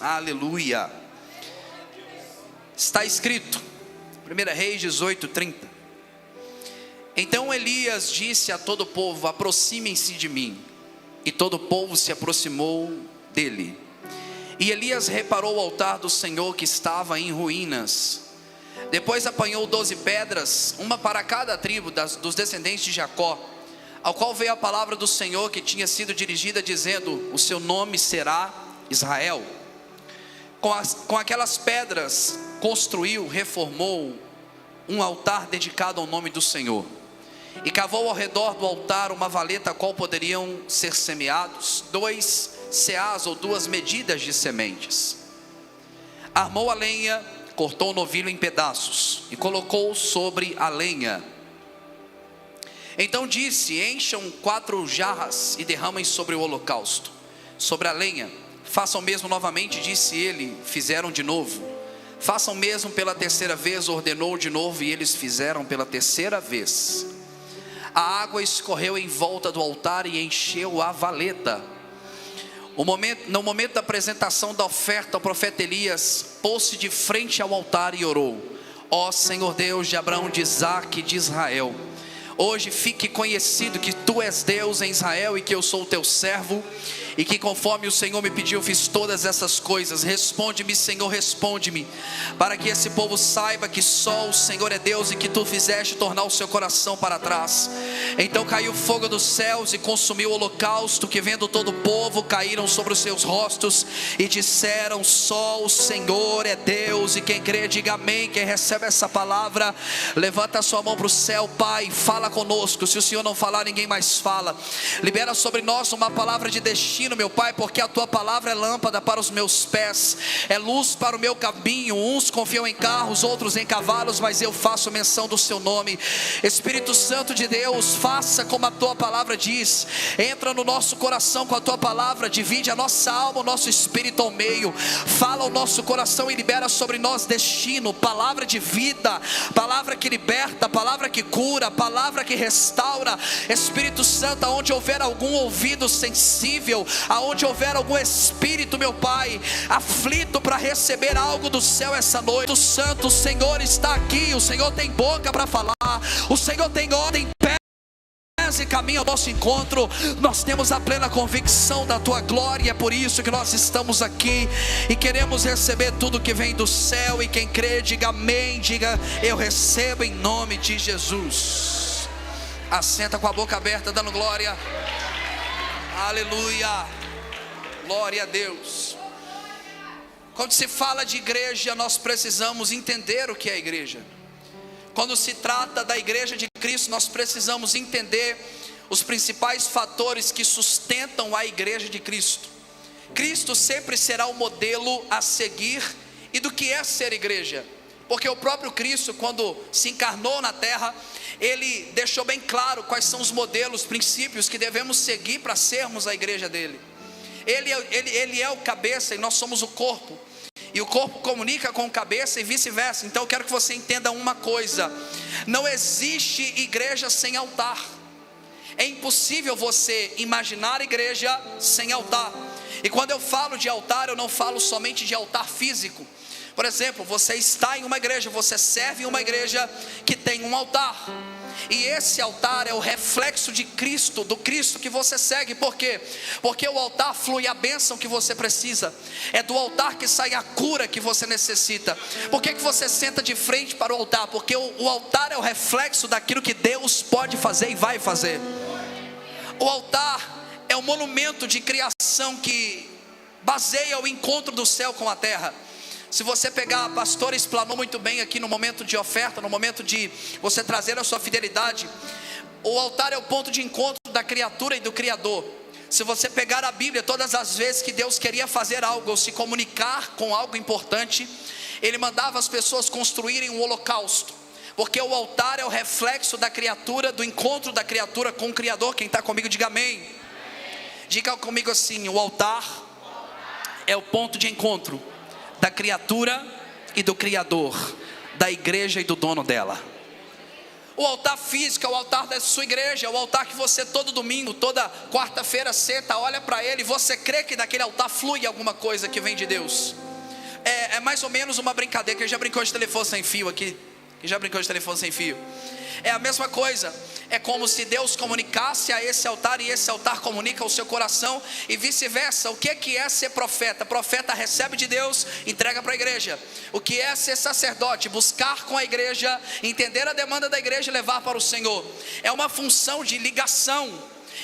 Aleluia. Está escrito, 1 Reis 18:30. Então Elias disse a todo o povo: aproximem-se de mim. E todo o povo se aproximou dele. E Elias reparou o altar do Senhor que estava em ruínas. Depois apanhou 12 pedras, uma para cada tribo dos descendentes de Jacó, ao qual veio a palavra do Senhor que tinha sido dirigida, dizendo: o seu nome será Israel. Com aquelas pedras construiu, reformou um altar dedicado ao nome do Senhor, e cavou ao redor do altar uma valeta a qual poderiam ser semeados 2 seás ou 2 medidas de sementes. Armou a lenha, cortou o novilho em pedaços e colocou sobre a lenha. Então disse: encham 4 jarras e derramem sobre o holocausto, sobre a lenha. Façam mesmo novamente, disse ele. Fizeram de novo. Façam mesmo pela 3ª vez, ordenou de novo, e eles fizeram pela 3ª vez. A água escorreu em volta do altar e encheu a valeta. No momento da apresentação da oferta, o profeta Elias pôs-se de frente ao altar e orou: ó Senhor Deus de Abraão, de Isaque e de Israel, hoje fique conhecido que tu és Deus em Israel e que eu sou o teu servo, e que conforme o Senhor me pediu, fiz todas essas coisas. Responde-me, Senhor, responde-me, para que esse povo saiba que só o Senhor é Deus, e que tu fizeste tornar o seu coração para trás. Então caiu fogo dos céus e consumiu o holocausto, que vendo todo o povo, caíram sobre os seus rostos e disseram: só o Senhor é Deus. E quem crê, diga amém. Quem recebe essa palavra, levanta a sua mão para o céu. Pai, fala conosco. Se o Senhor não falar, ninguém mais fala. Libera sobre nós uma palavra de destino, meu Pai, porque a tua palavra é lâmpada para os meus pés, é luz para o meu caminho. Uns confiam em carros, outros em cavalos, mas eu faço menção do seu nome. Espírito Santo de Deus, faça como a tua palavra diz. Entra no nosso coração com a tua palavra, divide a nossa alma, o nosso espírito ao meio. Fala ao nosso coração e libera sobre nós destino, palavra de vida, palavra que liberta, palavra que cura, palavra que restaura. Espírito Santo, aonde houver algum ouvido sensível, aonde houver algum espírito, meu Pai, aflito para receber algo do céu essa noite, o Santo, o Senhor está aqui. O Senhor tem boca para falar, o Senhor tem ordem, pés e caminho ao nosso encontro. Nós temos a plena convicção da tua glória, é por isso que nós estamos aqui e queremos receber tudo que vem do céu. E quem crê, diga amém, diga eu recebo em nome de Jesus. Assenta com a boca aberta, dando glória. Aleluia, glória a Deus. Quando se fala de igreja, nós precisamos entender o que é igreja. Quando se trata da igreja de Cristo, nós precisamos entender os principais fatores que sustentam a igreja de Cristo. Cristo sempre será o modelo a seguir e do que é ser igreja, porque o próprio Cristo, quando se encarnou na terra, ele deixou bem claro quais são os modelos, princípios que devemos seguir para sermos a igreja dele. Ele é o cabeça e nós somos o corpo, e o corpo comunica com o cabeça e vice-versa. Então eu quero que você entenda uma coisa: não existe igreja sem altar. É impossível você imaginar igreja sem altar. E quando eu falo de altar, eu não falo somente de altar físico. Por exemplo, você está em uma igreja, você serve em uma igreja que tem um altar, e esse altar é o reflexo de Cristo, do Cristo que você segue. Por quê? Porque o altar flui a bênção que você precisa, é do altar que sai a cura que você necessita. Por que você senta de frente para o altar? Porque o altar é o reflexo daquilo que Deus pode fazer e vai fazer. O altar é um monumento de criação que baseia o encontro do céu com a terra. Se você pegar, a pastora explanou muito bem aqui no momento de oferta, no momento de você trazer a sua fidelidade. O altar é o ponto de encontro da criatura e do Criador. Se você pegar a Bíblia, todas as vezes que Deus queria fazer algo ou se comunicar com algo importante, Ele mandava as pessoas construírem um holocausto, porque o altar é o reflexo da criatura, do encontro da criatura com o Criador. Quem está comigo, diga amém. Diga comigo assim: o altar é o ponto de encontro da criatura e do Criador, da igreja e do dono dela. O altar físico é o altar da sua igreja, é o altar que você todo domingo, toda quarta-feira senta, olha para ele, e você crê que daquele altar flui alguma coisa que vem de Deus. É mais ou menos uma brincadeira. Quem já brincou de telefone sem fio aqui? Quem já brincou de telefone sem fio? É a mesma coisa. É como se Deus comunicasse a esse altar, e esse altar comunica ao seu coração, e vice-versa. O que é ser profeta? Profeta recebe de Deus, entrega para a igreja. O que é ser sacerdote? Buscar com a igreja, entender a demanda da igreja e levar para o Senhor. É uma função de ligação.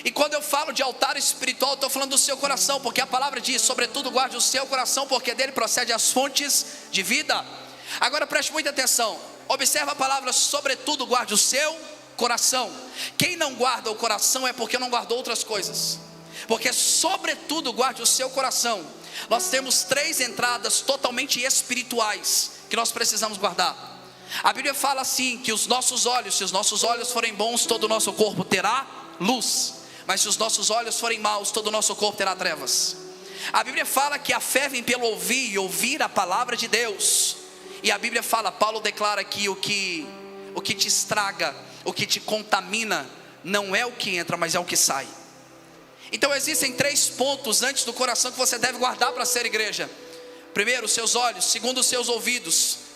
E quando eu falo de altar espiritual, estou falando do seu coração, porque a palavra diz: sobretudo guarde o seu coração, porque dele procede as fontes de vida. Agora preste muita atenção, observa a palavra: sobretudo guarde o seu coração. Quem não guarda o coração é porque não guardou outras coisas. Porque sobretudo guarde o seu coração. Nós temos 3 entradas totalmente espirituais que nós precisamos guardar. A Bíblia fala assim, que os nossos olhos, se os nossos olhos forem bons, todo o nosso corpo terá luz. Mas se os nossos olhos forem maus, todo o nosso corpo terá trevas. A Bíblia fala que a fé vem pelo ouvir, e ouvir a palavra de Deus. E a Bíblia fala, Paulo declara que o que te estraga, o que te contamina, não é o que entra, mas é o que sai. Então existem 3 pontos antes do coração que você deve guardar para ser igreja. Primeiro, os seus olhos. Segundo, os seus ouvidos.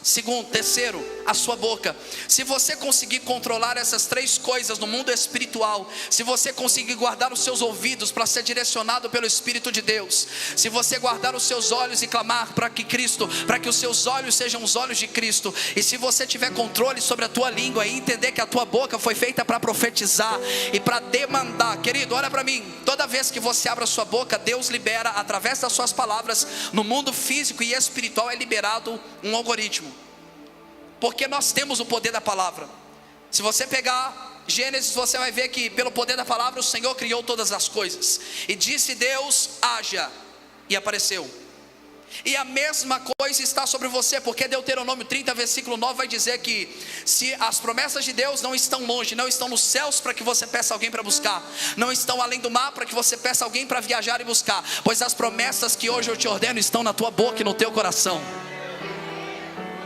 Terceiro, a sua boca. Se você conseguir controlar essas 3 coisas no mundo espiritual, se você conseguir guardar os seus ouvidos para ser direcionado pelo Espírito de Deus, se você guardar os seus olhos e clamar para que os seus olhos sejam os olhos de Cristo, e se você tiver controle sobre a tua língua e entender que a tua boca foi feita para profetizar e para demandar, querido, olha para mim, toda vez que você abre a sua boca, Deus libera através das suas palavras, no mundo físico e espiritual é liberado um algoritmo. Porque nós temos o poder da palavra. Se você pegar Gênesis, você vai ver que pelo poder da palavra o Senhor criou todas as coisas. E disse Deus: haja, e apareceu. E a mesma coisa está sobre você, porque Deuteronômio 30 versículo 9 vai dizer que se as promessas de Deus não estão longe, não estão nos céus para que você peça alguém para buscar, não estão além do mar para que você peça alguém para viajar e buscar, pois as promessas que hoje eu te ordeno estão na tua boca e no teu coração.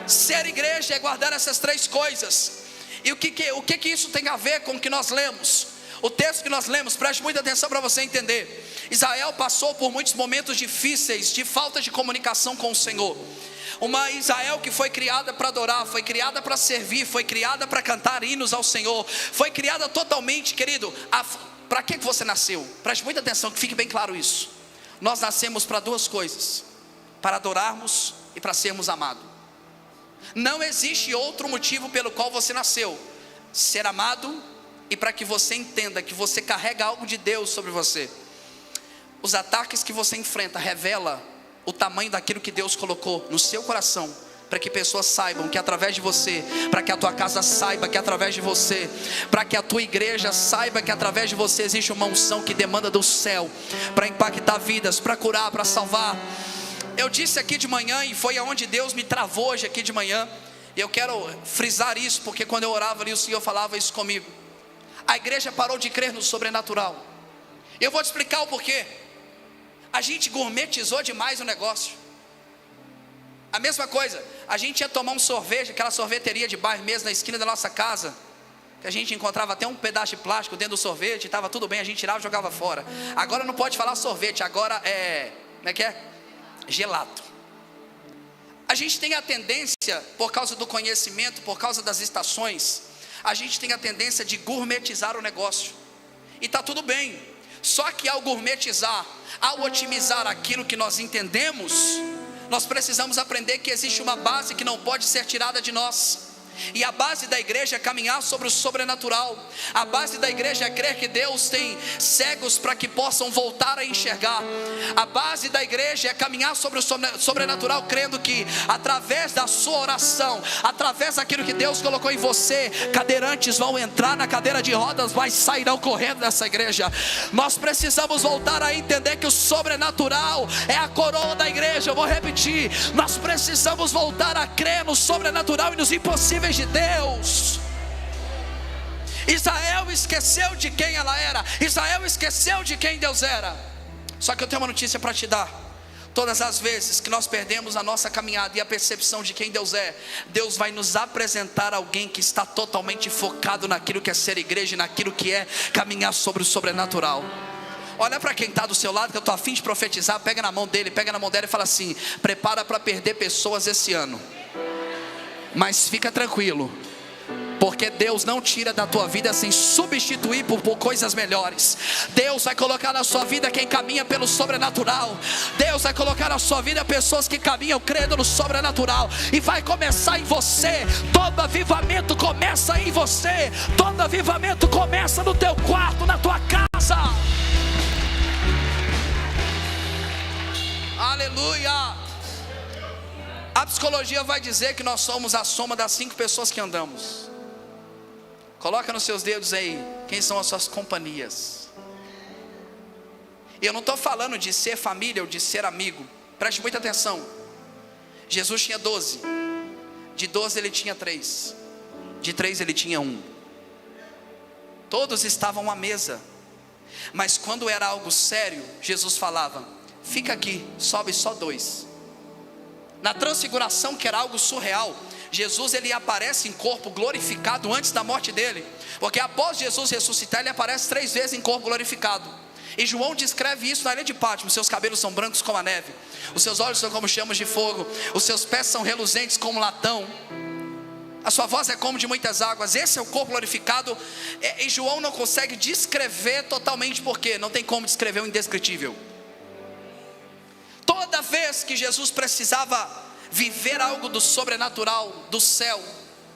Ser igreja é guardar essas 3 coisas. E o que isso tem a ver com o que nós lemos? O texto que nós lemos, preste muita atenção para você entender. Israel passou por muitos momentos difíceis, de falta de comunicação com o Senhor. Uma Israel que foi criada para adorar, foi criada para servir, foi criada para cantar hinos ao Senhor, foi criada totalmente, querido. Para que você nasceu? Preste muita atenção, que fique bem claro isso. Nós nascemos para 2 coisas: para adorarmos e para sermos amados. Não existe outro motivo pelo qual você nasceu: ser amado e para que você entenda que você carrega algo de Deus sobre você. Os ataques que você enfrenta revela o tamanho daquilo que Deus colocou no seu coração, para que pessoas saibam que através de você, para que a tua casa saiba que através de você, para que a tua igreja saiba que através de você existe uma unção que demanda do céu, para impactar vidas, para curar, para salvar. Eu disse aqui de manhã, e foi aonde Deus me travou hoje aqui de manhã, e eu quero frisar isso, porque quando eu orava ali, o Senhor falava isso comigo. A igreja parou de crer no sobrenatural. Eu vou te explicar o porquê. A gente gourmetizou demais o negócio. A mesma coisa, a gente ia tomar um sorvete, aquela sorveteria de bairro mesmo, na esquina da nossa casa, que a gente encontrava até um pedaço de plástico dentro do sorvete, estava tudo bem, a gente tirava e jogava fora. Agora não pode falar sorvete, agora como é que é? Gelato. A gente tem a tendência, por causa do conhecimento, por causa das estações, a gente tem a tendência de gourmetizar o negócio. E está tudo bem. Só que ao gourmetizar, ao otimizar aquilo que nós entendemos, nós precisamos aprender que existe uma base que não pode ser tirada de nós. E a base da igreja é caminhar sobre o sobrenatural. A base da igreja é crer que Deus tem cegos para que possam voltar a enxergar. A base da igreja é caminhar sobre o sobrenatural, crendo que através da sua oração, através daquilo que Deus colocou em você, cadeirantes vão entrar na cadeira de rodas, mas sairão correndo dessa igreja. Nós precisamos voltar a entender que o sobrenatural é a coroa da igreja. Eu vou repetir, nós precisamos voltar a crer no sobrenatural e nos impossíveis de Deus. Israel esqueceu de quem ela era. Israel esqueceu de quem Deus era. Só que eu tenho uma notícia para te dar: Todas as vezes que nós perdemos a nossa caminhada e a percepção de quem Deus é, Deus vai nos apresentar alguém que está totalmente focado naquilo que é ser igreja e naquilo que é caminhar sobre o sobrenatural. Olha para quem está do seu lado, que eu estou a fim de profetizar. Pega na mão dele e fala assim: prepara para perder pessoas esse ano, mas fica tranquilo, porque Deus não tira da tua vida sem substituir por coisas melhores. Deus vai colocar na sua vida quem caminha pelo sobrenatural. Deus vai colocar na sua vida pessoas que caminham crendo no sobrenatural. E vai começar em você. Todo avivamento começa em você. Todo avivamento começa no teu quarto, na tua casa. Aleluia. A psicologia vai dizer que nós somos a soma das 5 pessoas que andamos. Coloca nos seus dedos aí, quem são as suas companhias. E eu não estou falando de ser família ou de ser amigo. Preste muita atenção. Jesus tinha 12. De 12 ele tinha 3. De 3 ele tinha 1. Todos estavam à mesa. Mas quando era algo sério, Jesus falava: fica aqui, sobe só 2. Na transfiguração, que era algo surreal, Jesus ele aparece em corpo glorificado antes da morte dele, porque após Jesus ressuscitar, ele aparece 3 vezes em corpo glorificado. E João descreve isso na ilha de Patmos: seus cabelos são brancos como a neve, os seus olhos são como chamas de fogo, os seus pés são reluzentes como latão, a sua voz é como de muitas águas. Esse é o corpo glorificado. E João não consegue descrever totalmente, porque não tem como descrever o indescritível. Toda vez que Jesus precisava viver algo do sobrenatural, do céu,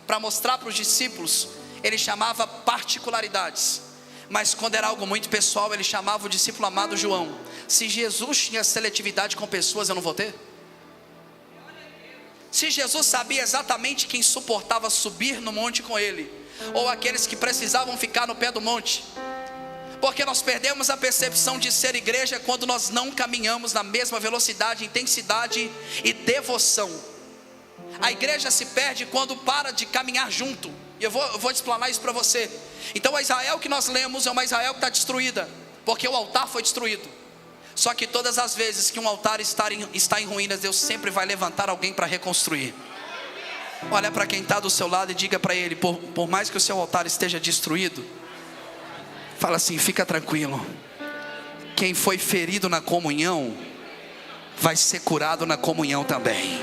para mostrar para os discípulos, ele chamava particularidades. Mas quando era algo muito pessoal, ele chamava o discípulo amado João. Se Jesus tinha seletividade com pessoas, eu não vou ter? Se Jesus sabia exatamente quem suportava subir no monte com ele, ou aqueles que precisavam ficar no pé do monte. Porque nós perdemos a percepção de ser igreja quando nós não caminhamos na mesma velocidade, intensidade e devoção. A igreja se perde quando para de caminhar junto. E eu vou explanar isso para você. Então a Israel que nós lemos é uma Israel que está destruída, porque o altar foi destruído. Só que todas as vezes que um altar está em ruínas, Deus sempre vai levantar alguém para reconstruir. Olha para quem está do seu lado e diga para ele: por mais que o seu altar esteja destruído, fala assim: fica tranquilo, quem foi ferido na comunhão vai ser curado na comunhão também.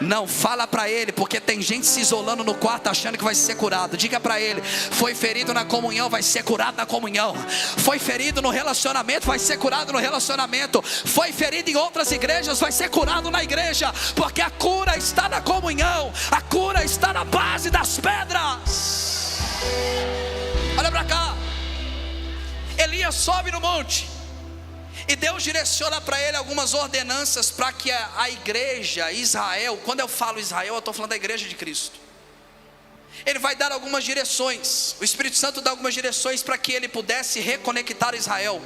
Não, fala para ele, porque tem gente se isolando no quarto achando que vai ser curado. Diga para ele: foi ferido na comunhão, vai ser curado na comunhão. Foi ferido no relacionamento, vai ser curado no relacionamento. Foi ferido em outras igrejas, vai ser curado na igreja. Porque a cura está na comunhão, a cura está na base das pedras. Olha para cá. Elias sobe no monte, e Deus direciona para ele algumas ordenanças para que a igreja, Israel, quando eu falo Israel, eu estou falando da igreja de Cristo. Ele vai dar algumas direções, o Espírito Santo dá algumas direções para que ele pudesse reconectar Israel.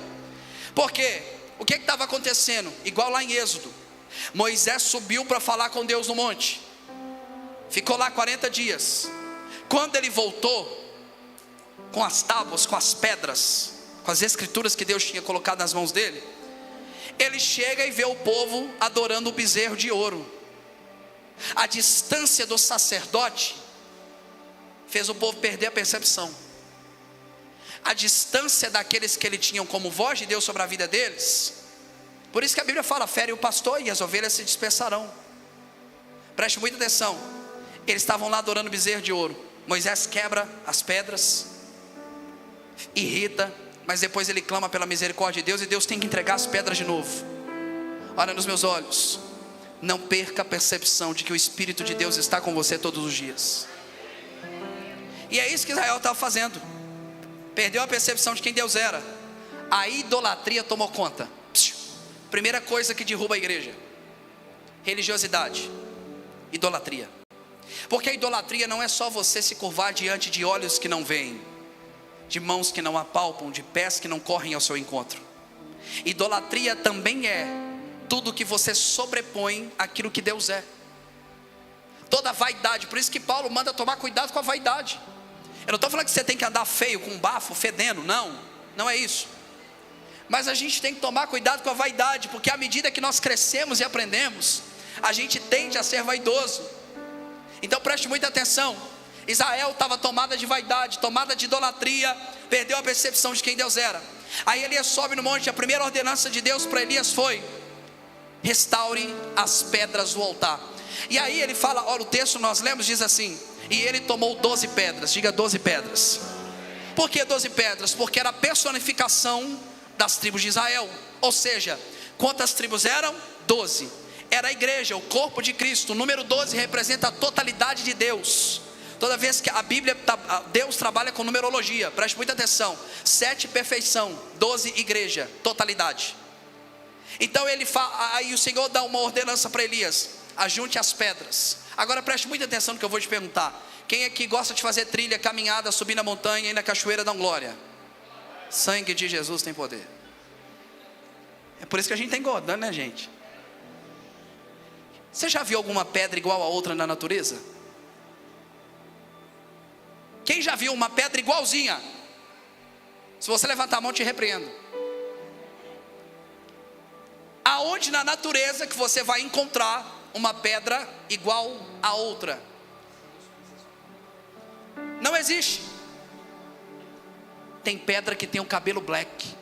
Porque o que estava acontecendo? Igual lá em Êxodo, Moisés subiu para falar com Deus no monte, ficou lá 40 dias. Quando ele voltou com as tábuas, com as pedras, com as escrituras que Deus tinha colocado nas mãos dele, ele chega e vê o povo adorando o bezerro de ouro. A distância do sacerdote fez o povo perder a percepção. A distância daqueles que ele tinham como voz de Deus sobre a vida deles. Por isso que a Bíblia fala: fere o pastor e as ovelhas se dispersarão. Preste muita atenção. Eles estavam lá adorando o bezerro de ouro. Moisés quebra as pedras, irrita, mas depois ele clama pela misericórdia de Deus, e Deus tem que entregar as pedras de novo. Olha nos meus olhos, não perca a percepção de que o Espírito de Deus está com você todos os dias. E é isso que Israel estava fazendo. Perdeu a percepção de quem Deus era. A idolatria tomou conta. Primeira coisa que derruba a igreja: religiosidade, idolatria. Porque a idolatria não é só você se curvar diante de olhos que não veem, de mãos que não apalpam, de pés que não correm ao seu encontro. Idolatria também é tudo que você sobrepõe àquilo que Deus é. Toda vaidade. Por isso que Paulo manda tomar cuidado com a vaidade. Eu não estou falando que você tem que andar feio, com um bafo, fedendo. Não é isso. Mas a gente tem que tomar cuidado com a vaidade, porque à medida que nós crescemos e aprendemos, a gente tende a ser vaidoso. Então preste muita atenção. Israel estava tomada de vaidade, tomada de idolatria, perdeu a percepção de quem Deus era. Aí Elias sobe no monte, a primeira ordenança de Deus para Elias foi: restaure as pedras do altar. E aí ele fala, olha o texto nós lemos, diz assim: e ele tomou 12 pedras, diga 12 pedras. Por que 12 pedras? Porque era a personificação das tribos de Israel. Ou seja, quantas tribos eram? 12. Era a igreja, o corpo de Cristo. O número 12 representa a totalidade de Deus. Toda vez que a Bíblia, Deus trabalha com numerologia, preste muita atenção. 7, perfeição. 12, igreja, totalidade. Então aí o Senhor dá uma ordenança para Elias: ajunte as pedras. Agora preste muita atenção no que eu vou te perguntar. Quem aqui gosta de fazer trilha, caminhada, subir na montanha e na cachoeira, dá glória? Sangue de Jesus tem poder. É por isso que a gente está engordando, né, gente? Você já viu alguma pedra igual a outra na natureza? Quem já viu uma pedra igualzinha? Se você levantar a mão, eu te repreendo. Aonde na natureza que você vai encontrar uma pedra igual a outra? Não existe. Tem pedra que tem o cabelo black.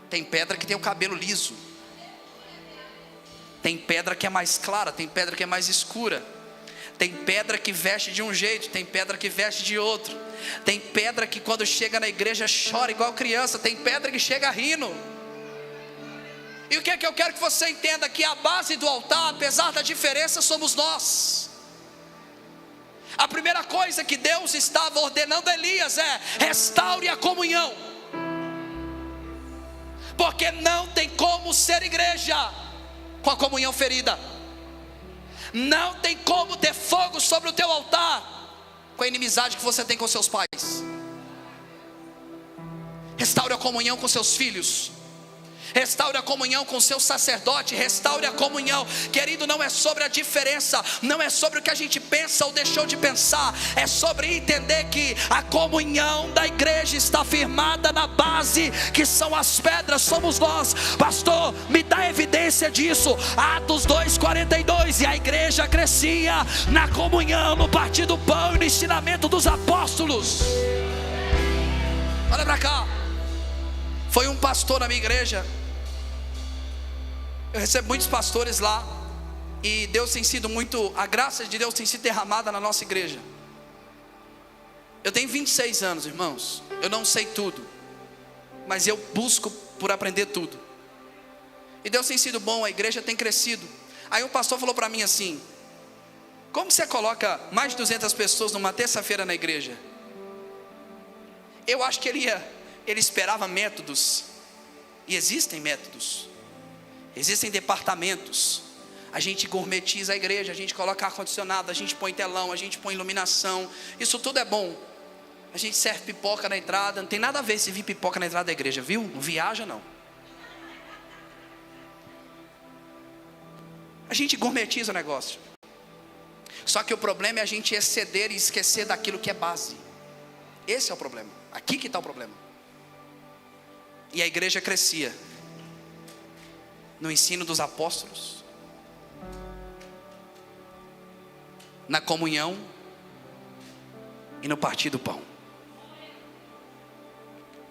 Tem pedra que tem o cabelo liso. Tem pedra que é mais clara, tem pedra que é mais escura. Tem pedra que veste de um jeito, tem pedra que veste de outro. Tem pedra que quando chega na igreja chora igual criança. Tem pedra que chega rindo. E o que é que eu quero que você entenda? Que a base do altar, apesar da diferença, somos nós. A primeira coisa que Deus estava ordenando a Elias é: restaure a comunhão. Porque não tem como ser igreja com a comunhão ferida. Não tem como ter fogo sobre o teu altar com a inimizade que você tem com seus pais. Restaure a comunhão com seus filhos. Restaure a comunhão com o seu sacerdote. Restaure a comunhão. Querido, não é sobre a diferença, não é sobre o que a gente pensa ou deixou de pensar. É sobre entender que a comunhão da igreja está firmada na base, que são as pedras, somos nós. Pastor, me dá evidência disso. Atos 2:42. E a igreja crescia na comunhão, no partir do pão e no ensinamento dos apóstolos. Olha para cá. Foi um pastor na minha igreja. Eu recebo muitos pastores lá, e Deus tem sido muito, a graça de Deus tem sido derramada na nossa igreja. Eu tenho 26 anos, irmãos. Eu não sei tudo, mas eu busco por aprender tudo. E Deus tem sido bom, a igreja tem crescido. Aí um pastor falou para mim assim: como você coloca mais de 200 pessoas numa terça-feira na igreja? Eu acho que ele esperava métodos. E existem métodos. Existem departamentos. A gente gourmetiza a igreja, a gente coloca ar-condicionado, a gente põe telão, a gente põe iluminação. Isso tudo é bom. A gente serve pipoca na entrada. Não tem nada a ver se vir pipoca na entrada da igreja, viu? Não viaja não. A gente gourmetiza o negócio. Só que o problema é a gente exceder e esquecer daquilo que é base. Esse é o problema. Aqui que está o problema. E a igreja crescia no ensino dos apóstolos, na comunhão e no partir do pão.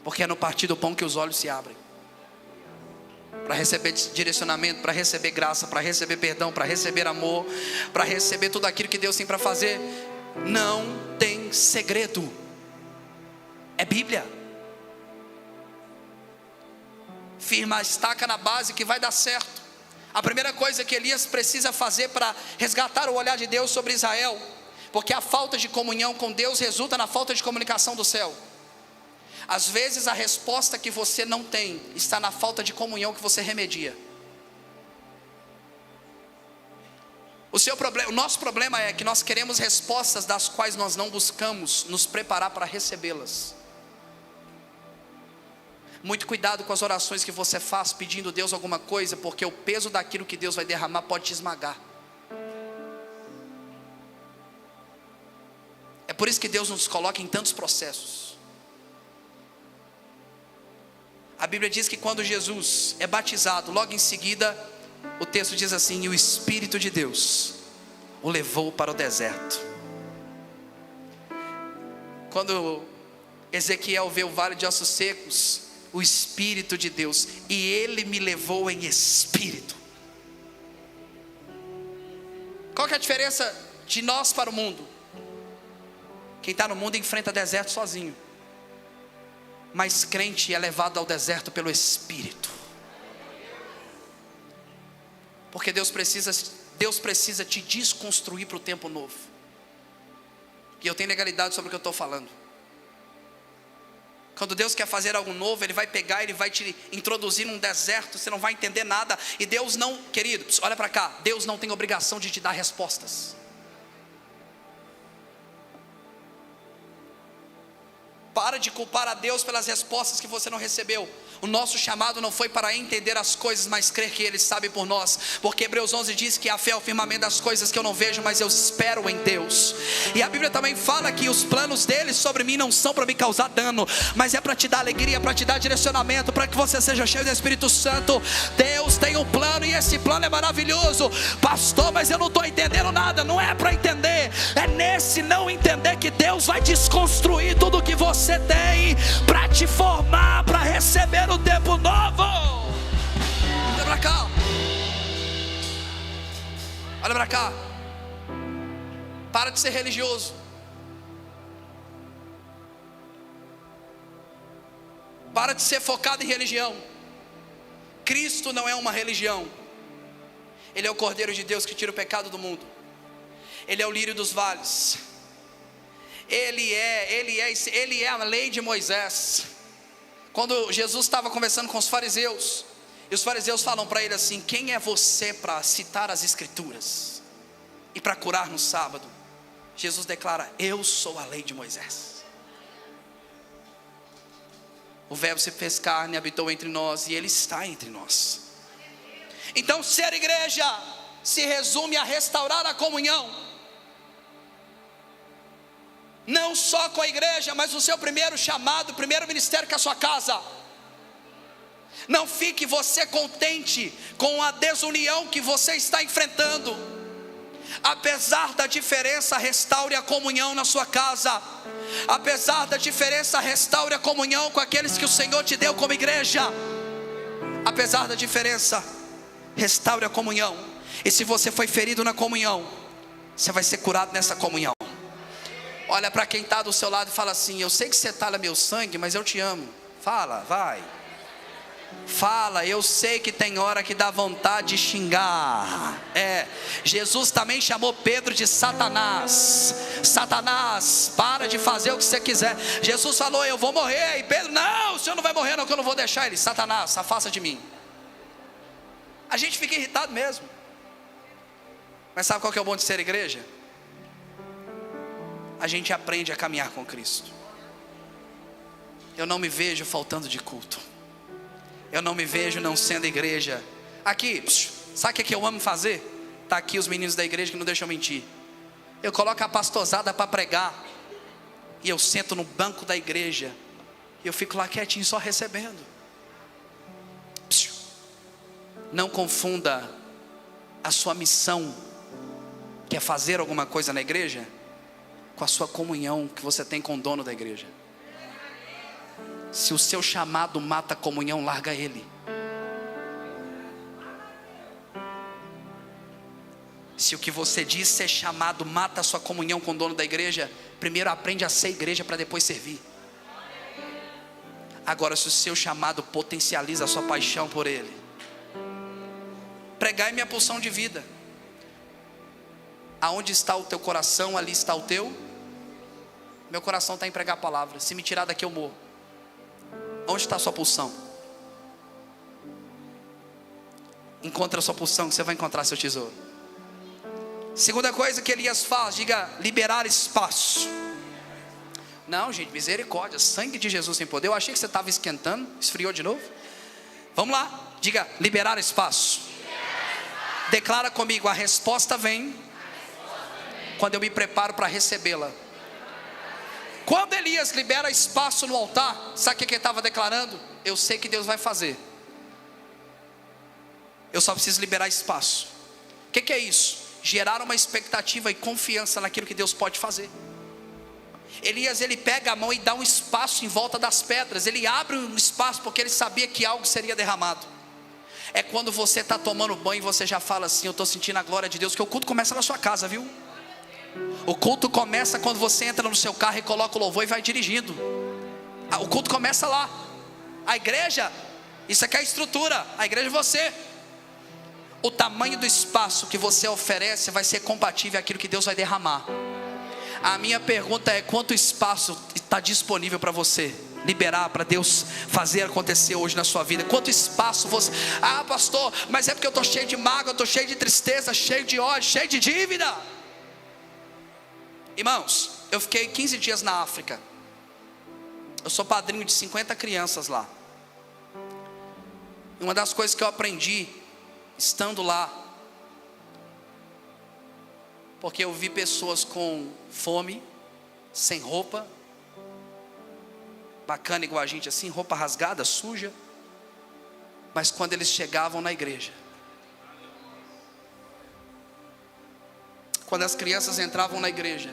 Porque é no partir do pão que os olhos se abrem, para receber direcionamento, para receber graça, para receber perdão, para receber amor, para receber tudo aquilo que Deus tem para fazer. Não tem segredo. É Bíblia. Firma a estaca na base que vai dar certo. A primeira coisa que Elias precisa fazer para resgatar o olhar de Deus sobre Israel, porque a falta de comunhão com Deus resulta na falta de comunicação do céu. Às vezes a resposta que você não tem está na falta de comunhão que você remedia. O nosso problema é que nós queremos respostas das quais nós não buscamos nos preparar para recebê-las. Muito cuidado com as orações que você faz pedindo a Deus alguma coisa, porque o peso daquilo que Deus vai derramar pode te esmagar. É por isso que Deus nos coloca em tantos processos. A Bíblia diz que quando Jesus é batizado, logo em seguida, o texto diz assim: e o Espírito de Deus o levou para o deserto. Quando Ezequiel vê o vale de ossos secos, o Espírito de Deus, e Ele me levou em espírito. Qual que é a diferença de nós para o mundo? Quem está no mundo enfrenta deserto sozinho, mas crente é levado ao deserto pelo Espírito. Porque Deus precisa te desconstruir para o tempo novo. E eu tenho legalidade sobre o que eu estou falando. Quando Deus quer fazer algo novo, Ele vai pegar, Ele vai te introduzir num deserto, você não vai entender nada. E Deus não, queridos, olha para cá, Deus não tem obrigação de te dar respostas. Para de culpar a Deus pelas respostas que você não recebeu. O nosso chamado não foi para entender as coisas, mas crer que Ele sabe por nós. Porque Hebreus 11 diz que a fé é o firmamento das coisas que eu não vejo, mas eu espero em Deus. E a Bíblia também fala que os planos dele sobre mim não são para me causar dano, mas é para te dar alegria, para te dar direcionamento, para que você seja cheio do Espírito Santo. Deus tem um plano e esse plano é maravilhoso. Pastor, mas eu não estou entendendo nada. Não é para entender, é nesse não entender que Deus vai desconstruir tudo que você tem para te formar, para receber o tempo novo. Olha para cá. Olha para cá. Para de ser religioso. Para de ser focado em religião. Cristo não é uma religião. Ele é o Cordeiro de Deus que tira o pecado do mundo. Ele é o lírio dos vales. Ele é a lei de Moisés. Quando Jesus estava conversando com os fariseus, e os fariseus falam para ele assim: quem é você para citar as escrituras e para curar no sábado? Jesus declara: eu sou a lei de Moisés. O verbo se fez carne, habitou entre nós, e Ele está entre nós. Então ser igreja se resume a restaurar a comunhão. Não só com a igreja, mas o seu primeiro chamado, o primeiro ministério, que é a sua casa. Não fique você contente com a desunião que você está enfrentando. Apesar da diferença, restaure a comunhão na sua casa. Apesar da diferença, restaure a comunhão com aqueles que o Senhor te deu como igreja. Apesar da diferença, restaure a comunhão. E se você foi ferido na comunhão, você vai ser curado nessa comunhão. Olha para quem está do seu lado e fala assim: eu sei que você talha meu sangue, mas eu te amo. Fala, vai. Fala, eu sei que tem hora que dá vontade de xingar. Jesus também chamou Pedro de Satanás. Satanás, para de fazer o que você quiser. Jesus falou: eu vou morrer. E Pedro: não, o senhor não vai morrer não, que eu não vou deixar ele. Satanás, afasta de mim. A gente fica irritado mesmo. Mas sabe qual que é o bom de ser igreja? A gente aprende a caminhar com Cristo. Eu não me vejo faltando de culto. Eu não me vejo não sendo igreja. Aqui, sabe o que eu amo fazer? Está aqui os meninos da igreja que não deixam mentir. Eu coloco a pastorzada para pregar, e eu sento no banco da igreja, e eu fico lá quietinho só recebendo. Não confunda a sua missão, que é fazer alguma coisa na igreja, com a sua comunhão que você tem com o dono da igreja. Se o seu chamado mata a comunhão, larga ele. Se o que você diz ser chamado mata a sua comunhão com o dono da igreja, primeiro aprende a ser igreja para depois servir. Agora, se o seu chamado potencializa a sua paixão por ele, pregar é minha pulsão de vida. Aonde está o teu coração, ali está o teu. Meu coração está em pregar a palavra. Se me tirar daqui eu morro. Onde está a sua pulsão? Encontra a sua pulsão, que você vai encontrar seu tesouro. Segunda coisa que Elias faz, diga: liberar espaço. Não, gente, misericórdia, sangue de Jesus tem poder. Eu achei que você estava esquentando, esfriou de novo. Vamos lá, diga: liberar espaço. Declara comigo: a resposta vem quando eu me preparo para recebê-la. Quando Elias libera espaço no altar, sabe o que ele estava declarando? Eu sei que Deus vai fazer, eu só preciso liberar espaço. O que é isso? Gerar uma expectativa e confiança naquilo que Deus pode fazer. Elias, ele pega a mão e dá um espaço em volta das pedras. Ele abre um espaço porque ele sabia que algo seria derramado. É quando você está tomando banho e você já fala assim: eu estou sentindo a glória de Deus. Que o culto começa na sua casa, viu? O culto começa quando você entra no seu carro e coloca o louvor e vai dirigindo. O culto começa lá. A igreja, isso aqui é a estrutura. A igreja é você. O tamanho do espaço que você oferece vai ser compatível àquilo que Deus vai derramar. A minha pergunta é: quanto espaço está disponível para você liberar, para Deus fazer acontecer hoje na sua vida? Quanto espaço você... Ah, pastor, mas é porque eu estou cheio de mágoa, eu estou cheio de tristeza, cheio de ódio, cheio de dívida. Irmãos, eu fiquei 15 dias na África. Eu sou padrinho de 50 crianças lá. E uma das coisas que eu aprendi estando lá, porque eu vi pessoas com fome, sem roupa, bacana igual a gente assim, roupa rasgada, suja, mas quando eles chegavam na igreja, quando as crianças entravam na igreja,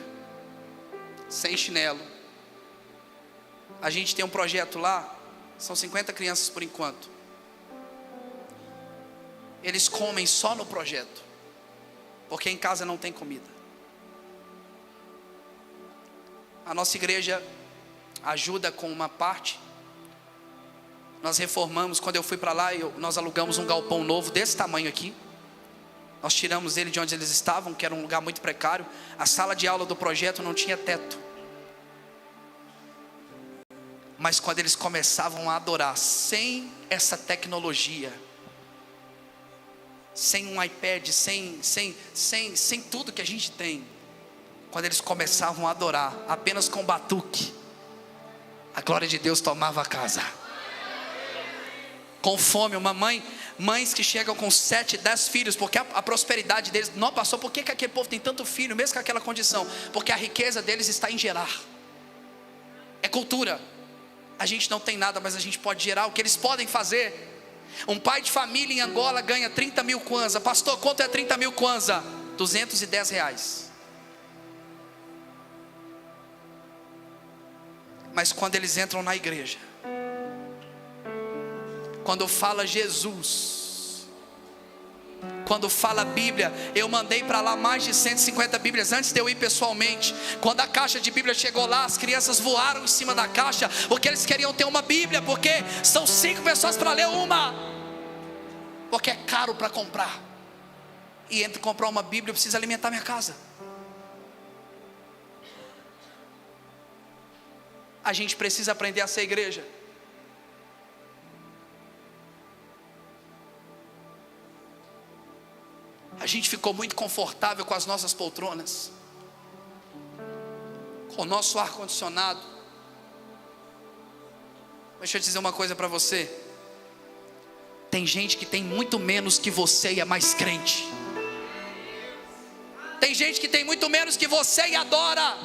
sem chinelo, a gente tem um projeto lá, são 50 crianças por enquanto, eles comem só no projeto, porque em casa não tem comida. A nossa igreja ajuda com uma parte. Nós reformamos, quando eu fui para lá, nós alugamos um galpão novo desse tamanho aqui. Nós tiramos ele de onde eles estavam, que era um lugar muito precário. A sala de aula do projeto não tinha teto. Mas quando eles começavam a adorar, sem essa tecnologia, sem um iPad, sem tudo que a gente tem, quando eles começavam a adorar, apenas com batuque, a glória de Deus tomava a casa. Com fome, mães que chegam com 7, 10 filhos, porque a prosperidade deles não passou. Por que aquele povo tem tanto filho, mesmo com aquela condição? Porque a riqueza deles está em gerar. É cultura. A gente não tem nada, mas a gente pode gerar. O que eles podem fazer? Um pai de família em Angola ganha 30 mil kwanza. Pastor, quanto é 30 mil kwanza? 210 reais. Mas quando eles entram na igreja, quando fala Jesus, quando fala Bíblia, eu mandei para lá mais de 150 Bíblias antes de eu ir pessoalmente. Quando a caixa de Bíblia chegou lá, as crianças voaram em cima da caixa, porque eles queriam ter uma Bíblia, porque são 5 pessoas para ler uma, porque é caro para comprar. E entre comprar uma Bíblia, eu preciso alimentar minha casa. A gente precisa aprender a ser igreja. A gente ficou muito confortável com as nossas poltronas, com o nosso ar-condicionado. Deixa eu dizer uma coisa para você. Tem gente que tem muito menos que você e é mais crente. Tem gente que tem muito menos que você e adora.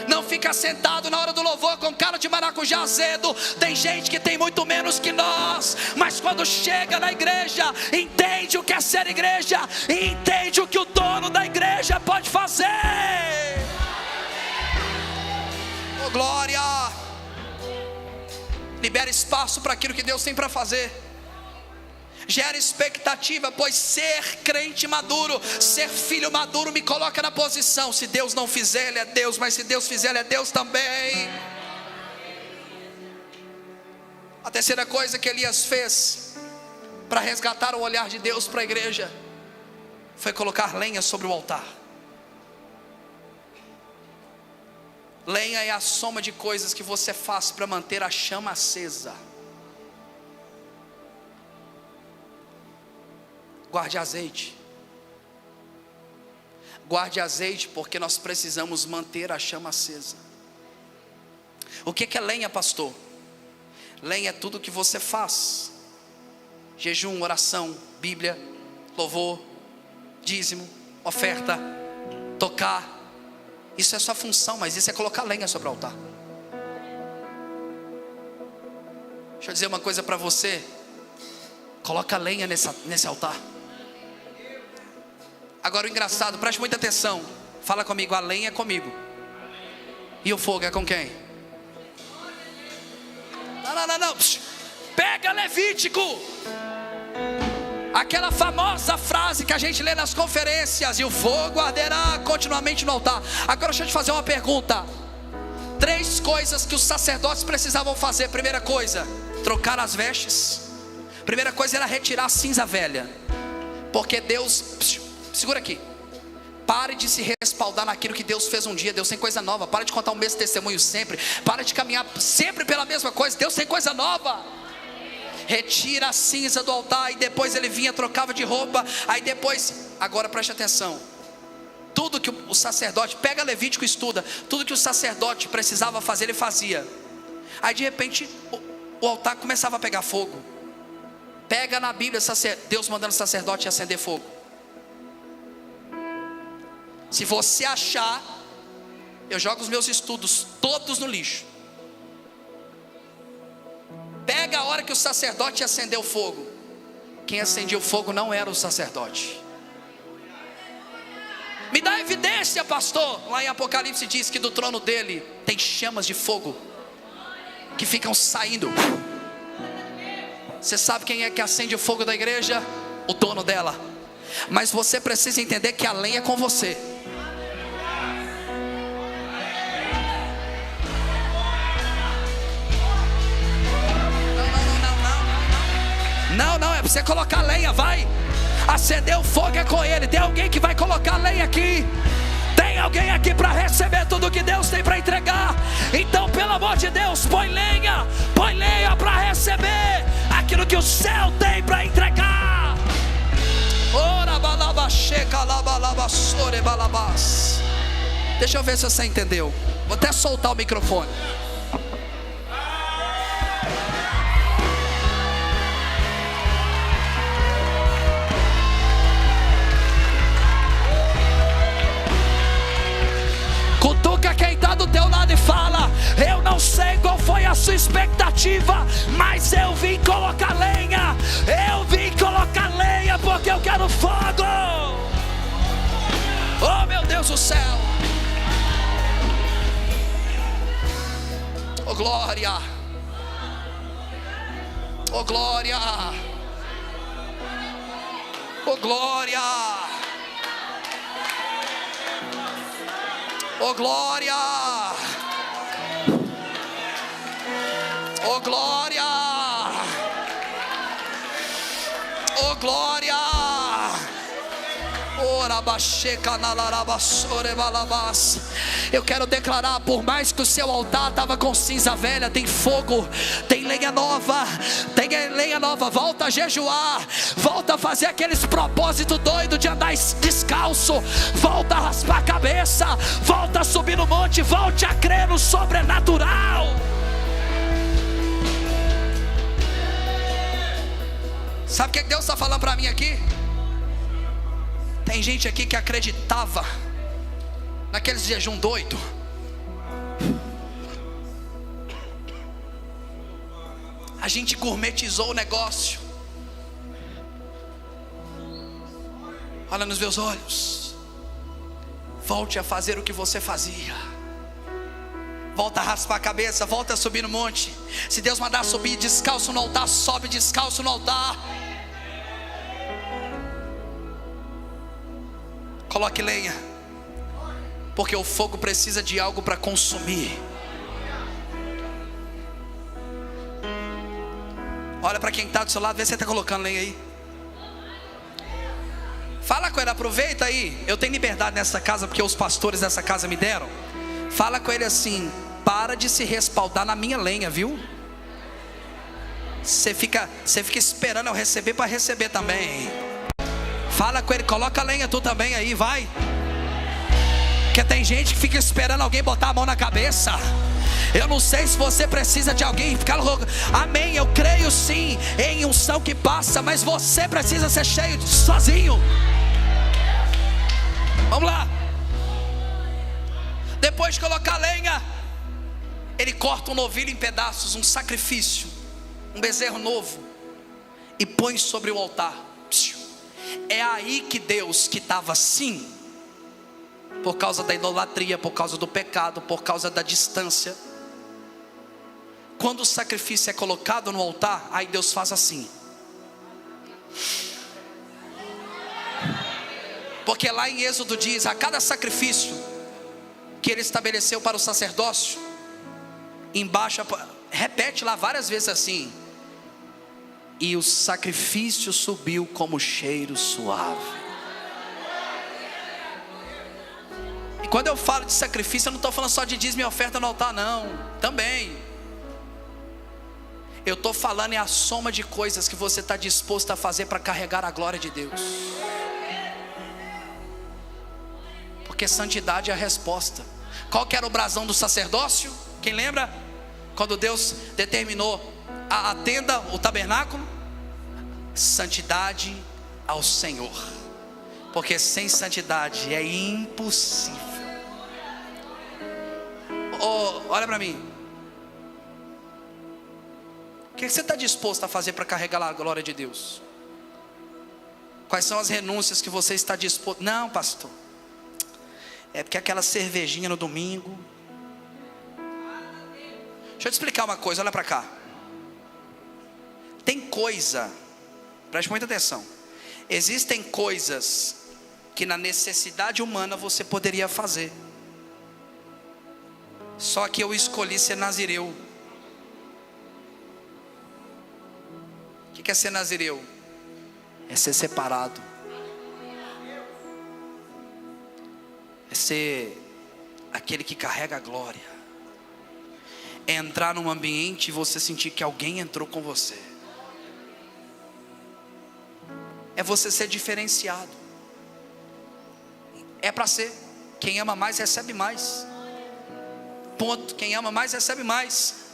Não fica sentado na hora do louvor com cara de maracujá azedo. Tem gente que tem muito menos que nós, mas quando chega na igreja, entende o que é ser igreja, e entende o que o dono da igreja pode fazer. Oh, glória! Libera espaço para aquilo que Deus tem para fazer. Gera expectativa, pois ser crente maduro, ser filho maduro me coloca na posição. Se Deus não fizer, Ele é Deus, mas se Deus fizer, Ele é Deus também. A terceira coisa que Elias fez para resgatar o olhar de Deus para a igreja foi colocar lenha sobre o altar. Lenha é a soma de coisas que você faz para manter a chama acesa. Guarde azeite. Guarde azeite, porque nós precisamos manter a chama acesa. O que é lenha, pastor? Lenha é tudo que você faz: jejum, oração, Isso é sua função, mas isso é colocar lenha sobre o altar. Deixa eu dizer uma coisa para você. Coloca lenha nesse altar. Agora o engraçado, preste muita atenção. Fala comigo, a lenha é comigo. E o fogo é com quem? Não. Pega Levítico. Aquela famosa frase que a gente lê nas conferências: e o fogo arderá continuamente no altar. Agora deixa eu te fazer uma pergunta. 3 coisas que os sacerdotes precisavam fazer. Primeira coisa, trocar as vestes. Primeira coisa era retirar a cinza velha. Porque Deus, segura aqui, pare de se respaldar naquilo que Deus fez um dia. Deus tem coisa nova. Para de contar o mesmo testemunho sempre. Para de caminhar sempre pela mesma coisa. Deus tem coisa nova. Retira a cinza do altar. E depois ele vinha, trocava de roupa. Aí depois, agora preste atenção. Tudo que o sacerdote, pega Levítico e estuda. Tudo que o sacerdote precisava fazer, ele fazia. Aí de repente o altar começava a pegar fogo. Pega na Bíblia Deus mandando o sacerdote acender fogo. Se você achar, eu jogo os meus estudos todos no lixo. Pega a hora que o sacerdote acendeu o fogo. Quem acendia o fogo não era o sacerdote. Me dá evidência, pastor. Lá em Apocalipse diz que do trono dele tem chamas de fogo que ficam saindo. Você sabe quem é que acende o fogo da igreja? O dono dela. Mas você precisa entender que a lenha é com você. Não, é para você colocar lenha, vai. Acender o fogo é com ele. Tem alguém que vai colocar lenha aqui? Tem alguém aqui para receber tudo que Deus tem para entregar? Então, pelo amor de Deus, põe lenha para receber aquilo que o céu tem para entregar. Deixa eu ver se você entendeu. Vou até soltar o microfone. Cutuca quem está do teu lado e fala: eu não sei qual foi a sua expectativa, mas eu vim colocar lenha. Eu vim colocar lenha porque eu quero fogo. Oh meu Deus do céu. Oh glória. Oh glória. Oh glória. Oh glória. Oh glória. Oh glória. Ora bacheca na larabasore balabas. Eu quero declarar, por mais que o seu altar estava com cinza velha, tem fogo, tem lenha nova, volta a jejuar, volta a fazer aqueles propósitos doidos de andar descalço, volta a raspar a cabeça, volta a subir no monte, volte a crer no sobrenatural. Sabe o que Deus está falando para mim aqui? Tem gente aqui que acreditava naqueles jejum doido. A gente gourmetizou o negócio. Olha nos meus olhos. Volte a fazer o que você fazia. Volta a raspar a cabeça, volta a subir no monte. Se Deus mandar subir descalço no altar, sobe descalço no altar. Coloque lenha, porque o fogo precisa de algo para consumir. Olha para quem está do seu lado, vê se você está colocando lenha aí. Fala com ele, aproveita aí. Eu tenho liberdade nessa casa porque os pastores dessa casa me deram. Fala com ele assim: para de se respaldar na minha lenha, viu? Você fica esperando eu receber para receber também. Fala com ele, coloca a lenha tu também aí, vai. Porque tem gente que fica esperando alguém botar a mão na cabeça. Eu não sei se você precisa de alguém ficar rogando. Amém, eu creio sim em unção que passa, mas você precisa ser cheio sozinho. Vamos lá. Depois de colocar lenha, ele corta um novilho em pedaços, um sacrifício, um bezerro novo, e põe sobre o altar. É aí que Deus, que estava assim, por causa da idolatria, por causa do pecado, por causa da distância, quando o sacrifício é colocado no altar, aí Deus faz assim. Porque lá em Êxodo diz, a cada sacrifício que ele estabeleceu para o sacerdócio, embaixo, repete lá várias vezes assim: e o sacrifício subiu como cheiro suave. E quando eu falo de sacrifício, eu não estou falando só de dízimo e oferta no altar, não. Também. Eu estou falando é a soma de coisas que você está disposto a fazer para carregar a glória de Deus. Porque santidade é a resposta. Qual que era o brasão do sacerdócio? Quem lembra? Quando Deus determinou a tenda, o tabernáculo: santidade ao Senhor. Porque sem santidade é impossível. Olha para mim. O que você está disposto a fazer para carregar a glória de Deus? Quais são as renúncias que você está disposto? Não, pastor, é porque aquela cervejinha no domingo. Deixa eu te explicar uma coisa, olha para cá. Tem coisa, preste muita atenção. Existem coisas que na necessidade humana você poderia fazer. Só que eu escolhi ser nazireu. O que é ser nazireu? É ser separado. É ser aquele que carrega a glória. É entrar num ambiente e você sentir que alguém entrou com você. É você ser diferenciado. É para ser. Quem ama mais recebe mais. Ponto. Quem ama mais recebe mais.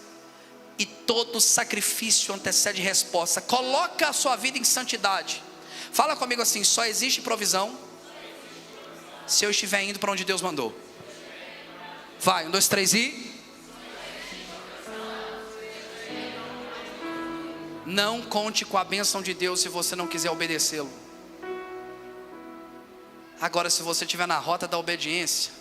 E todo sacrifício antecede resposta. Coloca a sua vida em santidade. Fala comigo assim: só existe provisão se eu estiver indo para onde Deus mandou. Vai, 1, 2, 3 e... Não conte com a bênção de Deus se você não quiser obedecê-lo. Agora, se você estiver na rota da obediência,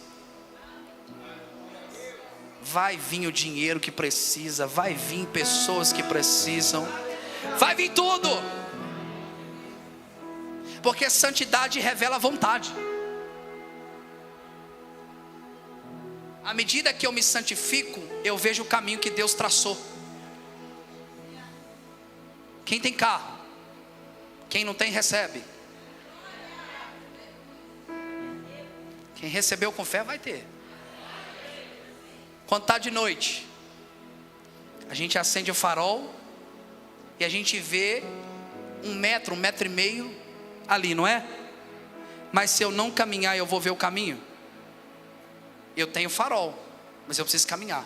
vai vir o dinheiro que precisa, vai vir pessoas que precisam, vai vir tudo. Porque santidade revela vontade. À medida que eu me santifico, eu vejo o caminho que Deus traçou. Quem tem carro? Quem não tem, recebe. Quem recebeu com fé vai ter. Quando está de noite, a gente acende o farol e a gente vê 1 metro, 1,5 metros ali, não é? Mas se eu não caminhar, eu vou ver o caminho. Eu tenho farol, mas eu preciso caminhar.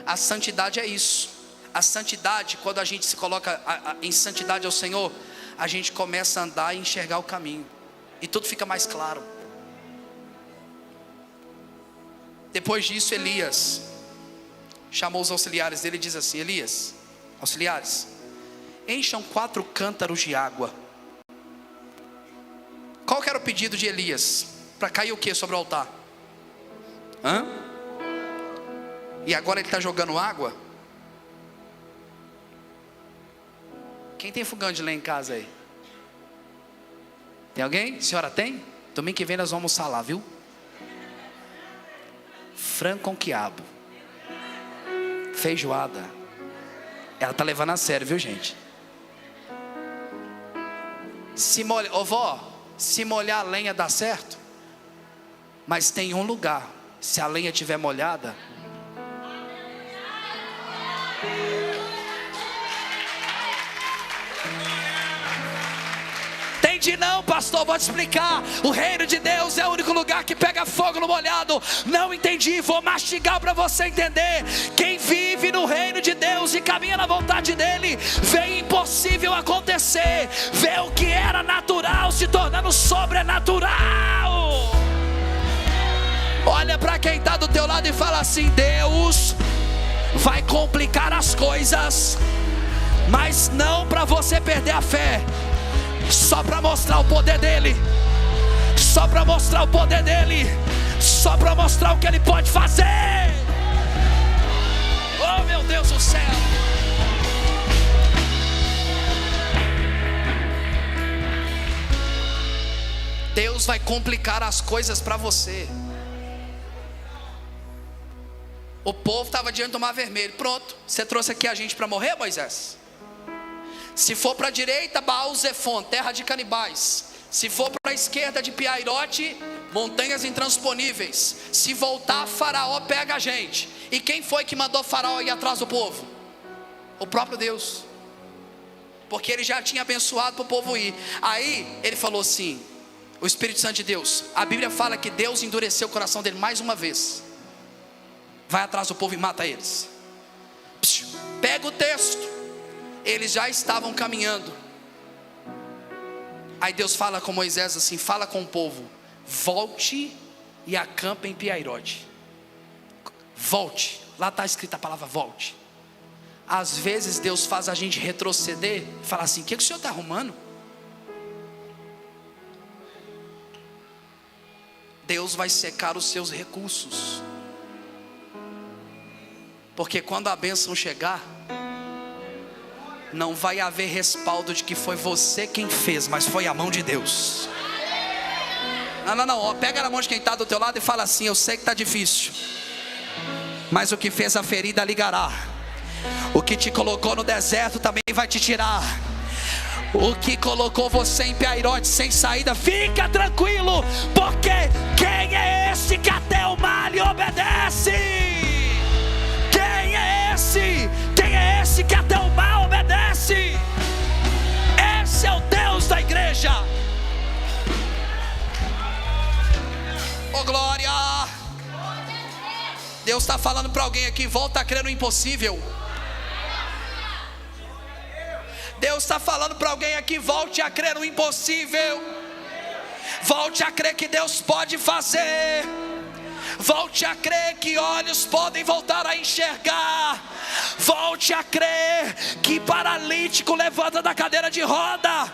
A santidade é isso. A santidade, quando a gente se coloca em santidade ao Senhor, a gente começa a andar e enxergar o caminho, e tudo fica mais claro. Depois disso, Elias chamou os auxiliares dele e diz assim: Elias, auxiliares, encham 4 cântaros de água. Qual que era o pedido de Elias? Para cair o que sobre o altar? E agora ele está jogando água? Quem tem fogão de lenha em casa aí? Tem alguém? Senhora tem? Domingo que vem nós vamos almoçar lá, viu? Frango com quiabo, feijoada. Ela tá levando a sério, viu, gente? Se molhar, vó, se molhar a lenha dá certo. Mas tem um lugar, se a lenha estiver molhada, entendi não, pastor, vou te explicar. O reino de Deus é o único lugar que pega fogo no molhado. Não entendi, vou mastigar para você entender. Quem vive no reino de Deus e caminha na vontade dele, vê impossível acontecer, vê o que era natural se tornando sobrenatural. Olha, Olha para quem está do teu lado e fala assim: Deus vai complicar as coisas, mas não para você perder a fé, só para mostrar o poder dele, só para mostrar o poder dele, só para mostrar o que ele pode fazer. Oh meu Deus do céu. Deus vai complicar as coisas para você. O povo estava diante do mar vermelho. Pronto, você trouxe aqui a gente para morrer, Moisés? Se for para a direita, Baal-Zephon, terra de canibais. Se for para a esquerda de Piairote, montanhas intransponíveis. Se voltar, Faraó pega a gente. E quem foi que mandou Faraó ir atrás do povo? O próprio Deus. Porque ele já tinha abençoado para o povo ir. Aí ele falou assim: o Espírito Santo de Deus, a Bíblia fala que Deus endureceu o coração dele mais uma vez. Vai atrás do povo e mata eles. Pega o texto. Eles já estavam caminhando. Aí Deus fala com Moisés assim: fala com o povo, volte e acampa em Piairote. Volte, lá está escrita a palavra volte. Às vezes Deus faz a gente retroceder e fala assim: o que o senhor está arrumando? Deus vai secar os seus recursos, porque quando a bênção chegar, não vai haver respaldo de que foi você quem fez, mas foi a mão de Deus. Não, pega na mão de quem está do teu lado e fala assim: eu sei que está difícil, mas o que fez a ferida ligará. O que te colocou no deserto também vai te tirar. O que colocou você em Piairote sem saída, fica tranquilo, porque quem é esse que até o mar lhe obedece? Quem é esse? Quem é esse que até o mar obedece? Esse é o Deus da igreja. Oh glória! Deus está falando para alguém aqui: volta a crer no impossível. Deus está falando para alguém aqui: volte a crer no impossível. Volte a crer que Deus pode fazer. Volte a crer que olhos podem voltar a enxergar. Volte a crer que paralítico levanta da cadeira de roda.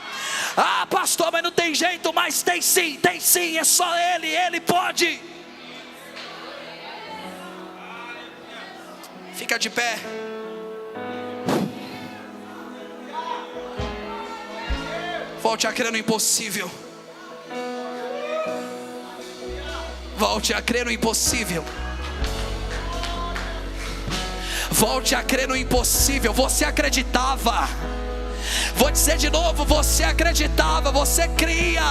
Ah pastor, mas não tem jeito. Mas tem sim, é só Ele pode. Fica de pé. Volte a crer no impossível. Volte a crer no impossível. Volte a crer no impossível. Você acreditava. Vou dizer de novo: você acreditava, você cria.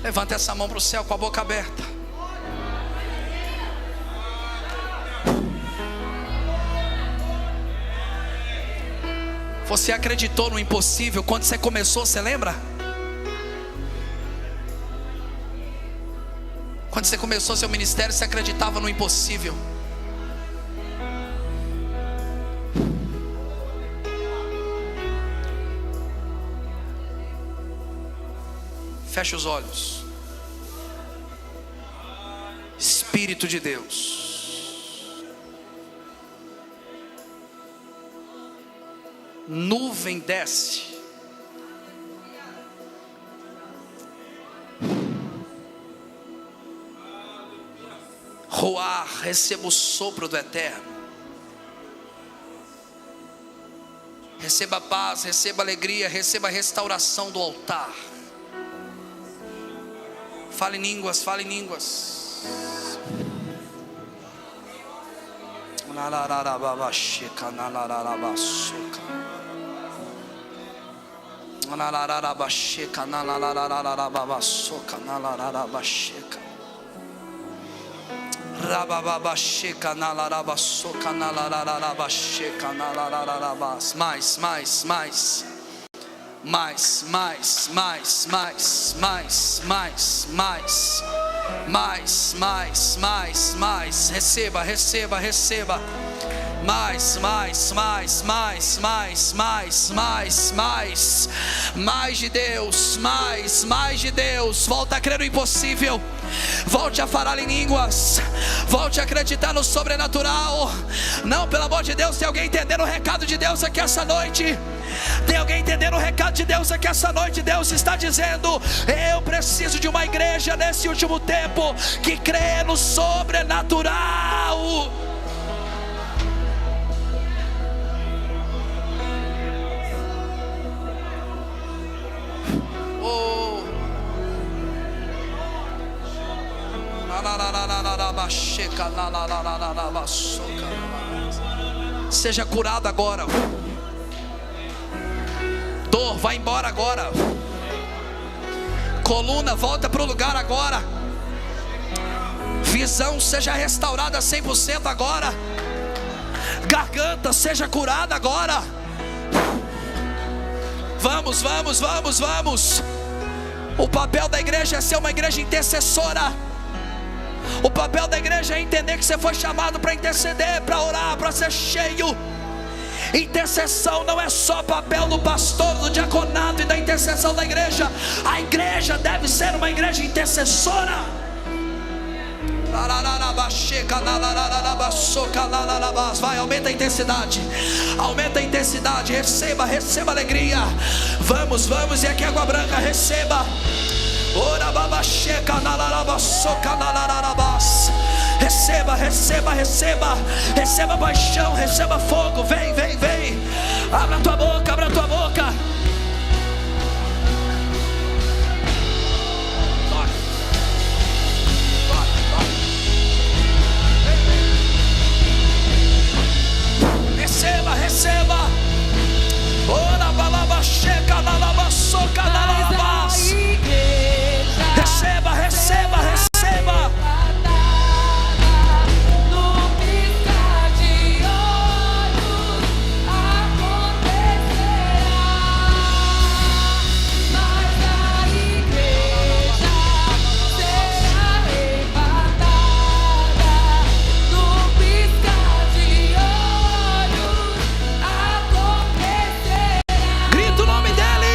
Levanta essa mão para o céu com a boca aberta. Você acreditou no impossível quando você começou, você lembra? Quando você começou seu ministério, você acreditava no impossível. Feche os olhos. Espírito de Deus, nuvem desce. Ruar, receba o sopro do Eterno. Receba paz, receba alegria, receba a restauração do altar. Fale em línguas, fale em línguas. Mais. Receba. mais, mais, mais, mais, mais, mais, mais, mais, mais de Deus, mais de Deus. Volta a crer no impossível, volte a falar em línguas, volte a acreditar no sobrenatural. Não, pelo amor de Deus, tem alguém entendendo o recado de Deus aqui essa noite? Tem alguém entendendo o recado de Deus aqui essa noite? Deus está dizendo: eu preciso de uma igreja nesse último tempo que crê no sobrenatural. Seja curado agora. Dor, vai embora agora. Coluna, volta para o lugar agora. Visão, seja restaurada 100% agora. Garganta, seja curada agora. Vamos, vamos, vamos, vamos. O papel da igreja é ser uma igreja intercessora. O papel da igreja é entender que você foi chamado para interceder, para orar, para ser cheio. Intercessão não é só papel do pastor, do diaconato e da intercessão da igreja. A igreja deve ser uma igreja intercessora. Vai, aumenta a intensidade. Aumenta a intensidade. Receba, receba alegria. Vamos, vamos, e aqui Água Branca, receba. Receba, receba, receba. Receba paixão, receba fogo. Vem, vem, vem. Abra tua boca, abra tua boca. Receba, receba. Ora balaba checa na lava soca na lava. Receba, receba, receba. No piscar de olhos acontecerá. Mas a igreja será arrebatada. No piscar de olhos acontecerá. Grita o nome dele.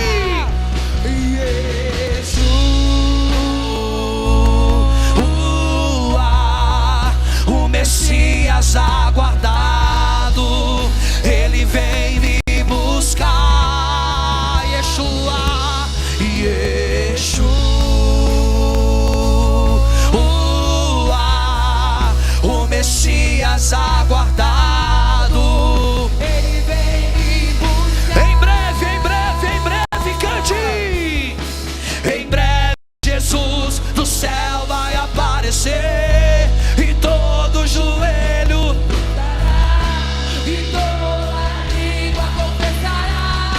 O Messias aguardado, ele vem me buscar. Yeshua, Yeshua. O Messias aguardado, Ele vem me buscar. em breve, em breve, em breve, cante. Em breve Jesus do céu vai aparecer, e todo joelho, E toda língua confessará.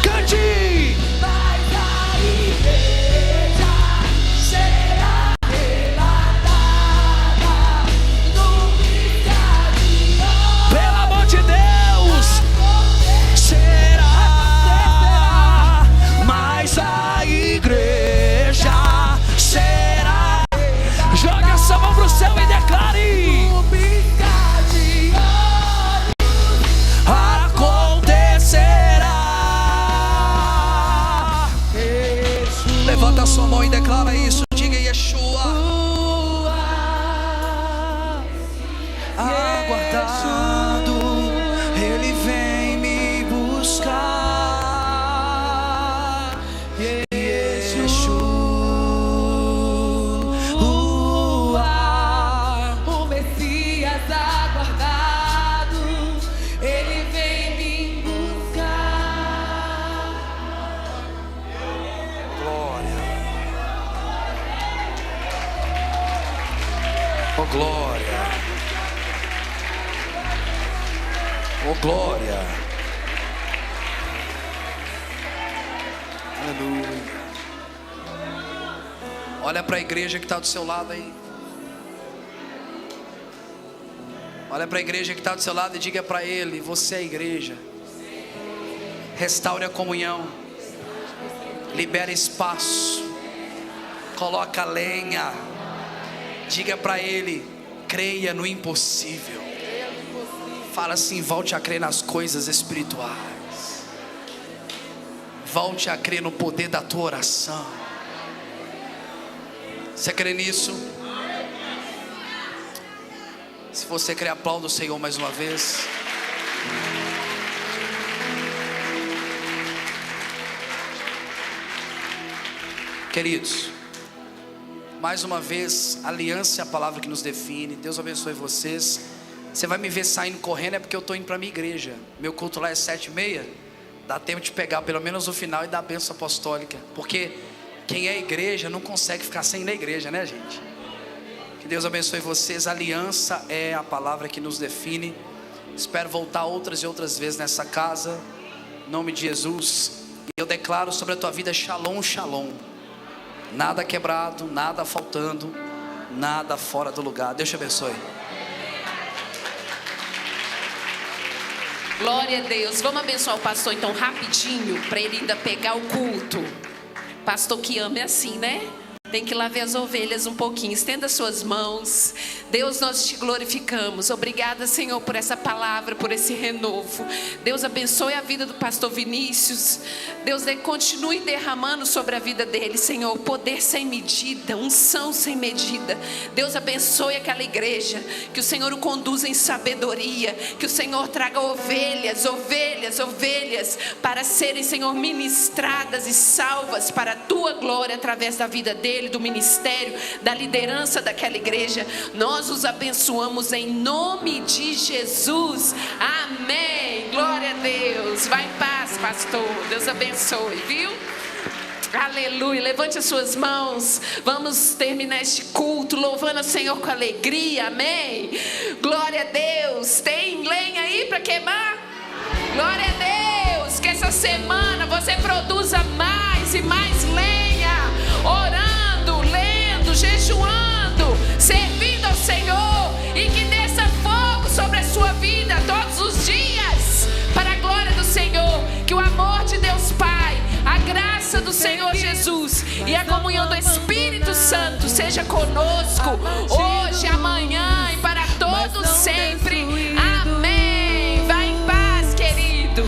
cante. Mas a igreja será arrebatada. No piscar de olhos Pelo amor de Deus, será. Mas a igreja será. Joga essa mão pro céu e declare: no piscar de olhos acontecerá. Levanta a sua mão e declara isso. Diga: Yeshua, aguardado, ele vem me buscar. Yeshua, o Messias aguardado, ele vem me buscar. glória. Oh glória. Oh glória. Aleluia. Olha para a igreja que está do seu lado aí. Olha para a igreja que está do seu lado e diga para ele: você é a igreja. Restaure a comunhão. Libera espaço. Coloca lenha. Diga para ele: creia no impossível. Fala assim: volte a crer nas coisas espirituais. Volte a crer no poder da tua oração. Você crê nisso? Se você crê, aplauda o Senhor mais uma vez. Queridos, mais uma vez, aliança é a palavra que nos define. Deus abençoe vocês. Você vai me ver saindo correndo, é porque eu estou indo para a minha igreja. Meu culto lá é 7h30. Dá tempo de pegar pelo menos o final e dar a bênção apostólica. Porque quem é igreja não consegue ficar sem ir na igreja, né, gente? Que Deus abençoe vocês. Aliança é a palavra que nos define. Espero voltar outras e outras vezes nessa casa, em nome de Jesus. E eu declaro sobre a tua vida shalom, shalom. Nada quebrado, nada faltando, nada fora do lugar. Deus te abençoe. Glória a Deus. Vamos abençoar o pastor então rapidinho, para ele ainda pegar o culto. Pastor que ama é assim, né? Tem que lá ver as ovelhas um pouquinho. Estenda suas mãos. Deus, nós te glorificamos. Obrigada, Senhor, por essa palavra, por esse renovo. Deus, abençoe a vida do pastor Vinícius. Deus, continue derramando sobre a vida dele, Senhor, poder sem medida, unção sem medida. Deus, abençoe aquela igreja, que o Senhor o conduza em sabedoria, que o Senhor traga ovelhas para serem, Senhor, ministradas e salvas para a tua glória através da vida dele, do ministério, da liderança daquela igreja. Nós os abençoamos em nome de Jesus. Amém. Glória a Deus. Vai em paz, pastor. Deus abençoe, viu? Aleluia. Levante as suas mãos. Vamos terminar este culto louvando o Senhor com alegria. Amém. Glória a Deus. Tem lenha aí para queimar? Glória a Deus. Que essa semana você produza mais e mais lenha, orando, lendo, jejuando, servindo ao Senhor, e que desça fogo sobre a sua vida todos os dias, para a glória do Senhor. Que o amor de Deus Pai, a graça do Senhor Jesus e a comunhão do Espírito Santo seja conosco hoje, amanhã e para todos sempre. Amém. Vai em paz, querido.